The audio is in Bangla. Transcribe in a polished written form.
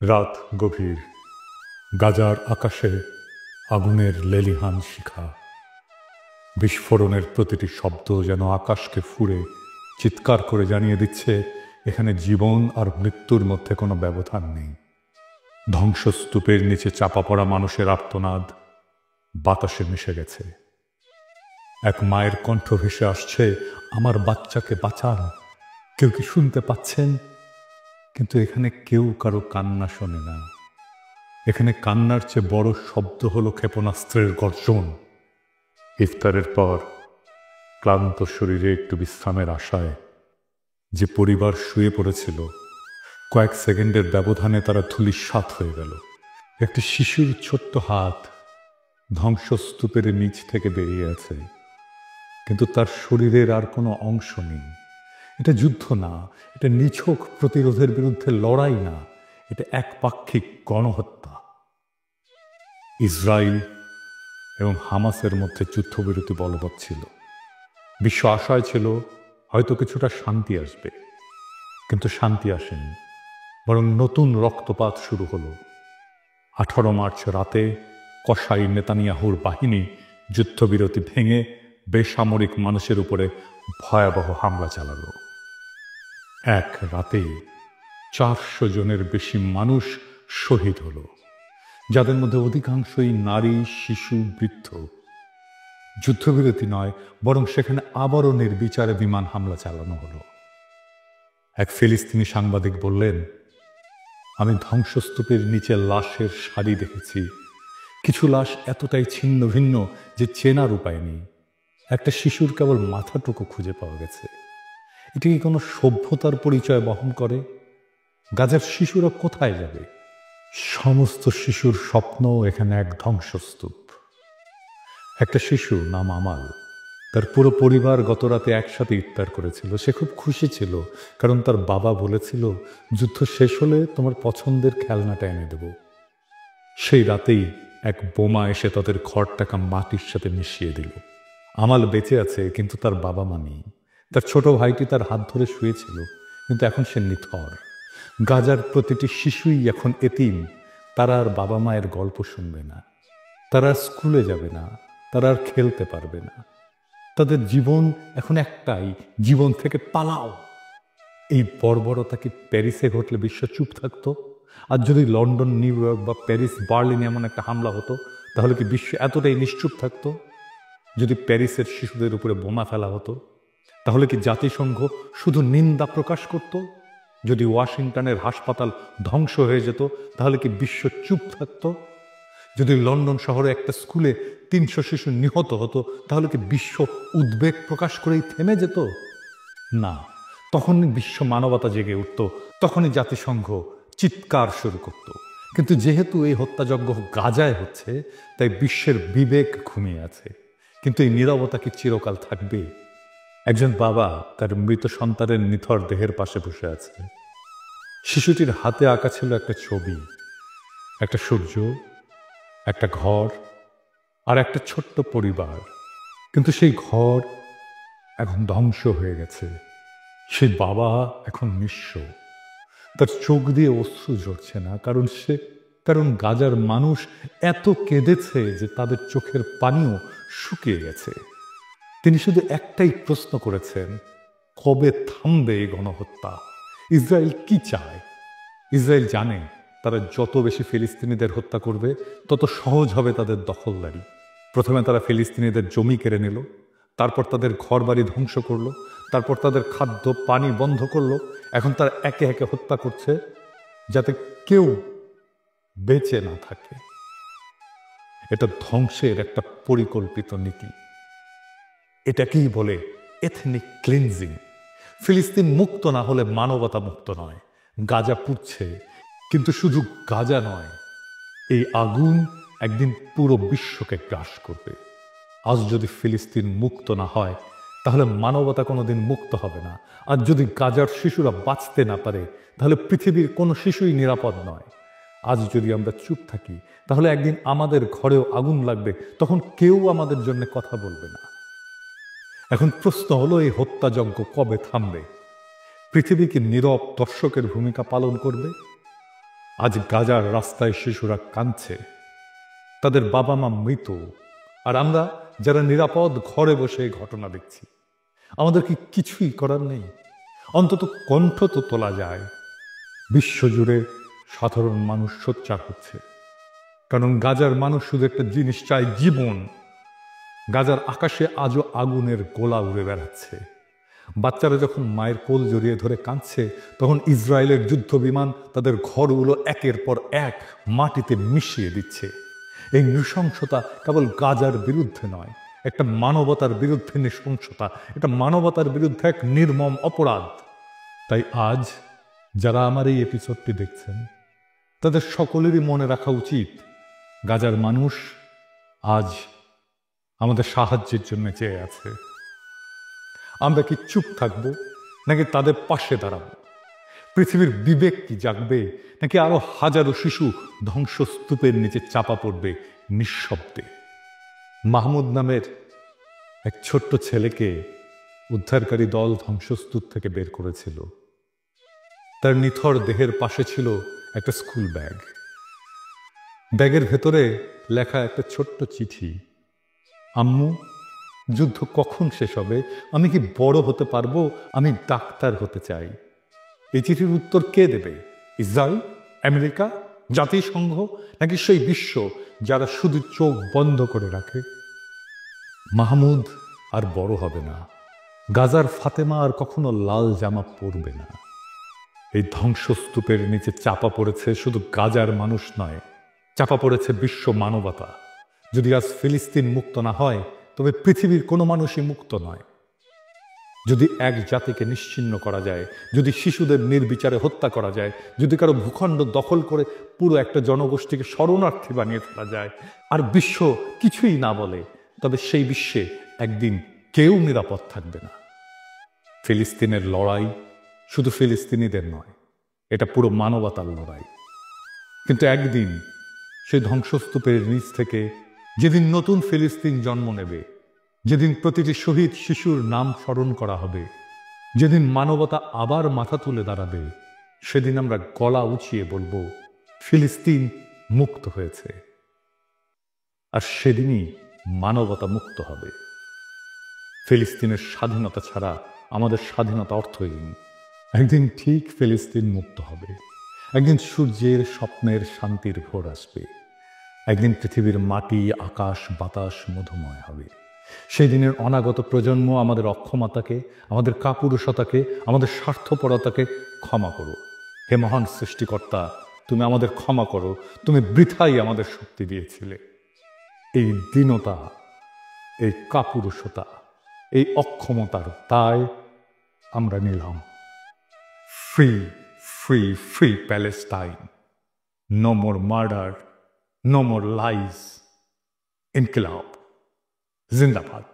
রাত গভীর, গাজার আকাশে আগুনের লেলিহান শিখা। বিস্ফোরণের প্রতিটি শব্দ যেন আকাশকে ফুঁড়ে চিৎকার করে জানিয়ে দিচ্ছে এখানে জীবন আর মৃত্যুর মধ্যে কোনো ব্যবধান নেই। ধ্বংসস্তূপের নিচে চাপা পড়া মানুষের আর্তনাদ বাতাসে মিশে গেছে। এক মায়ের কণ্ঠ ভেসে আসছে, আমার বাচ্চাকে বাঁচান। কেউ কি শুনতে পাচ্ছেন? কিন্তু এখানে কেউ কারো কান্না শোনে না। এখানে কান্নার চেয়ে বড় শব্দ হলো ক্ষেপণাস্ত্রের গর্জন। ইফতারের পর ক্লান্ত শরীরে একটু বিশ্রামের আশায় যে পরিবার শুয়ে পড়েছিল, কয়েক সেকেন্ডের ব্যবধানে তারা ধূলিসাৎ হয়ে গেল। একটি শিশুর ছোট্ট হাত ধ্বংসস্তূপের নিচ থেকে বেরিয়ে আছে, কিন্তু তার শরীরের আর কোনো অংশ নেই। এটা যুদ্ধ না, এটা নিছক প্রতিরোধের বিরুদ্ধে লড়াই না, এটা একপাক্ষিক গণহত্যা। ইসরায়েল এবং হামাসের মধ্যে যুদ্ধবিরতি বলবৎ ছিল। বিশ্ব আশায় ছিল হয়তো কিছুটা শান্তি আসবে, কিন্তু শান্তি আসেনি, বরং নতুন রক্তপাত শুরু হলো। 18 মার্চ রাতে কসাই নেতানিয়াহুর বাহিনী যুদ্ধবিরতি ভেঙে বেসামরিক মানুষের উপরে ভয়াবহ হামলা চালালো। এক রাতে 400 জনের বেশি মানুষ শহীদ হলো, যাদের মধ্যে অধিকাংশই নারী, শিশু, বৃদ্ধ। যুদ্ধবিরতি নয়, বরং সেখানে আবারও নির্বিচারে বিমান হামলা চালানো হলো। এক ফিলিস্তিনি সাংবাদিক বললেন, আমি ধ্বংসস্তূপের নিচে লাশের সারি দেখেছি। কিছু লাশ এতটাই ছিন্ন ভিন্ন যে চেনার উপায় নেই। একটা শিশুর কেবল মাথাটুকু খুঁজে পাওয়া গেছে। এটি কি কোনো সভ্যতার পরিচয় বহন করে? গাজার শিশুরা কোথায় যাবে? সমস্ত শিশুর স্বপ্ন এখানে এক ধ্বংসস্তূপ। একটা শিশু নাম আমাল, তার পুরো পরিবার গতরাতে একসাথে ইফতার করেছিল। সে খুব খুশি ছিল, কারণ তার বাবা বলেছিল, যুদ্ধ শেষ হলে তোমার পছন্দের খেলনাটা এনে দেব। সেই রাতেই এক বোমা এসে তাদের ঘরটাকে মাটির সাথে মিশিয়ে দিল। আমাল বেঁচে আছে, কিন্তু তার বাবা মা নেই। তার ছোট ভাইটি তার হাত ধরে শুয়েছিল, কিন্তু এখন সে নিথর। গাজার প্রতিটি শিশুই এখন এতিম। তারা আর বাবা মায়ের গল্প শুনবে না, তারা স্কুলে যাবে না, তারা আর খেলতে পারবে না। তাদের জীবন এখন একটাই, জীবন থেকে পালাও। এই বর্বরতা কি প্যারিসে ঘটলে বিশ্ব চুপ থাকতো? আর যদি লন্ডন, নিউ ইয়র্ক বা প্যারিস, বার্লিনে এমন একটা হামলা হতো, তাহলে কি বিশ্ব এতটাই নিশ্চুপ থাকতো? যদি প্যারিসের শিশুদের উপরে বোমা ফেলা হতো, তাহলে কি জাতিসংঘ শুধু নিন্দা প্রকাশ করত? যদি ওয়াশিংটনের হাসপাতাল ধ্বংস হয়ে যেত, তাহলে কি বিশ্ব চুপ থাকতো? যদি লন্ডন শহরে একটা স্কুলে 300 শিশু নিহত হতো, তাহলে কি বিশ্ব উদ্বেগ প্রকাশ করেই থেমে যেত? না, তখনই বিশ্ব মানবতা জেগে উঠত, তখনই জাতিসংঘ চিৎকার শুরু করত। কিন্তু যেহেতু এই হত্যাযজ্ঞ গাজায় হচ্ছে, তাই বিশ্বের বিবেক ঘুমিয়ে আছে। কিন্তু এই নীরবতা কি চিরকাল থাকবে? একজন বাবা তার মৃত সন্তানের নিথর দেহের পাশে বসে আছে। শিশুটির হাতে আঁকা ছিল একটা ছবি, একটা সূর্য, একটা ঘর আর একটা ছোট্ট পরিবার। কিন্তু সেই ঘর এখন ধ্বংস হয়ে গেছে। সেই বাবা এখন নিঃস্ব। তার চোখ দিয়ে অশ্রু ঝরছে না, কারণ গাজার মানুষ এত কেঁদেছে যে তাদের চোখের পানিও শুকিয়ে গেছে। তিনি শুধু একটাই প্রশ্ন করেছেন, কবে থামবে এই গণহত্যা? ইসরায়েল কি চায়? ইসরায়েল জানে তারা যত বেশি ফিলিস্তিনিদের হত্যা করবে, তত সহজ হবে তাদের দখলদারি। প্রথমে তারা ফিলিস্তিনিদের জমি কেড়ে নিল, তারপর তাদের ঘরবাড়ি ধ্বংস করলো, তারপর তাদের খাদ্য পানি বন্ধ করলো। এখন তারা একে একে হত্যা করছে, যাতে কেউ বেঁচে না থাকে। এটা ধ্বংসের একটা পরিকল্পিত নীতি। এটাকেই বলে এথনিক ক্লিনজিং। ফিলিস্তিন মুক্ত না হলে মানবতা মুক্ত নয়। গাজা পুড়ছে, কিন্তু শুধু গাজা নয়, এই আগুন একদিন পুরো বিশ্বকে গ্রাস করবে। আজ যদি ফিলিস্তিন মুক্ত না হয়, তাহলে মানবতা কোনোদিন মুক্ত হবে না। আর যদি গাজার শিশুরা বাঁচতে না পারে, তাহলে পৃথিবীর কোনো শিশুই নিরাপদ নয়। আজ যদি আমরা চুপ থাকি, তাহলে একদিন আমাদের ঘরেও আগুন লাগবে, তখন কেউ আমাদের জন্য কথা বলবে না। এখন প্রশ্ন হলো, এই হত্যাযজ্ঞ কবে থামবে? পৃথিবী কি নীরব দর্শকের ভূমিকা পালন করবে? আজ গাজার রাস্তায় শিশুরা কাঁদছে, তাদের বাবা মা মৃত, আর আমরা যারা নিরাপদ ঘরে বসে এই ঘটনা দেখছি, আমাদের কি কিছুই করার নেই? অন্তত কণ্ঠ তো তোলা যায়। বিশ্বজুড়ে সাধারণ মানুষ সোচ্চার হচ্ছে, কারণ গাজার মানুষ শুধু একটা জিনিস চায়, জীবন। গাজার আকাশে আজও আগুনের গোলা উড়ে বেড়াচ্ছে। বাচ্চারা যখন মায়ের কোল জড়িয়ে ধরে কাঁদছে, তখন ইসরায়েলের যুদ্ধ বিমান তাদের ঘরগুলো একের পর এক মাটিতে মিশিয়ে দিচ্ছে। এই নৃশংসতা কেবল গাজার বিরুদ্ধে নয়, একটা মানবতার বিরুদ্ধে নৃশংসতা, এটা মানবতার বিরুদ্ধে এক নির্মম অপরাধ। তাই আজ যারা আমার এই এপিসোডটি দেখছেন, তাদের সকলেরই মনে রাখা উচিত, গাজার মানুষ আজ আমাদের সাহায্যের জন্য চেয়ে আছে। আমরা কি চুপ থাকবো, নাকি তাদের পাশে দাঁড়াবো? পৃথিবীর বিবেক কি জাগবে, নাকি আরো হাজারো শিশু ধ্বংসস্তূপের নিচে চাপা পড়বে নিঃশব্দে? মাহমুদ নামের এক ছোট্ট ছেলেকে উদ্ধারকারী দল ধ্বংসস্তূপ থেকে বের করেছিল। তার নিথর দেহের পাশে ছিল একটা স্কুল ব্যাগ। ব্যাগের ভেতরে লেখা একটা ছোট্ট চিঠি, আম্মু, যুদ্ধ কখন শেষ হবে? আমি কি বড় হতে পারবো? আমি ডাক্তার হতে চাই। এই চিঠির উত্তর কে দেবে? ইসরায়েল, আমেরিকা, জাতিসংঘ, নাকি সেই বিশ্ব যারা শুধু চোখ বন্ধ করে রাখে? মাহমুদ আর বড় হবে না। গাজার ফাতেমা আর কখনো লাল জামা পরবে না। এই ধ্বংসস্তূপের নিচে চাপা পড়েছে শুধু গাজার মানুষ নয়, চাপা পড়েছে বিশ্ব মানবতা। যদি আজ ফিলিস্তিন মুক্ত না হয়, তবে পৃথিবীর কোনো মানুষই মুক্ত নয়। যদি এক জাতিকে নিশ্চিহ্ন করা যায়, যদি শিশুদের নির্বিচারে হত্যা করা যায়, যদি কারো ভূখণ্ড দখল করে পুরো একটা জনগোষ্ঠীকে শরণার্থী বানিয়ে ফেলা যায়, আর বিশ্ব কিছুই না বলে, তবে সেই বিশ্বে একদিন কেউ নিরাপদ থাকবে না। ফিলিস্তিনের লড়াই শুধু ফিলিস্তিনিদের নয়, এটা পুরো মানবতার লড়াই। কিন্তু একদিন সেই ধ্বংসস্তূপের নিচ থেকে যেদিন নতুন ফিলিস্তিন জন্ম নেবে, যেদিন প্রতিটি শহীদ শিশুর নাম স্মরণ করা হবে, যেদিন মানবতা আবার মাথা তুলে দাঁড়াবে, সেদিন আমরা গলা উঁচিয়ে বলবো, ফিলিস্তিন মুক্ত হয়েছে। আর সেদিনই মানবতা মুক্ত হবে। ফিলিস্তিনের স্বাধীনতা ছাড়া আমাদের স্বাধীনতা অর্থহীন। একদিন ঠিক ফিলিস্তিন মুক্ত হবে। একদিন সূর্যের স্বপ্নের শান্তির ভোর আসবে। একদিন পৃথিবীর মাটি, আকাশ, বাতাস মধুময় হবে। সেই দিনের অনাগত প্রজন্ম আমাদের অক্ষমতাকে, আমাদের কাপুরুষতাকে, আমাদের স্বার্থপরতাকে ক্ষমা করো। হে মহান সৃষ্টিকর্তা, তুমি আমাদের ক্ষমা করো। তুমি বৃথাই আমাদের শক্তি দিয়েছিলে। এই দীনতা, এই কাপুরুষতা, এই অক্ষমতার দায় আমরা নিলাম। Free, free, free Palestine. No more murder, no more lies. ইনকিলাব জিন্দাবাদ।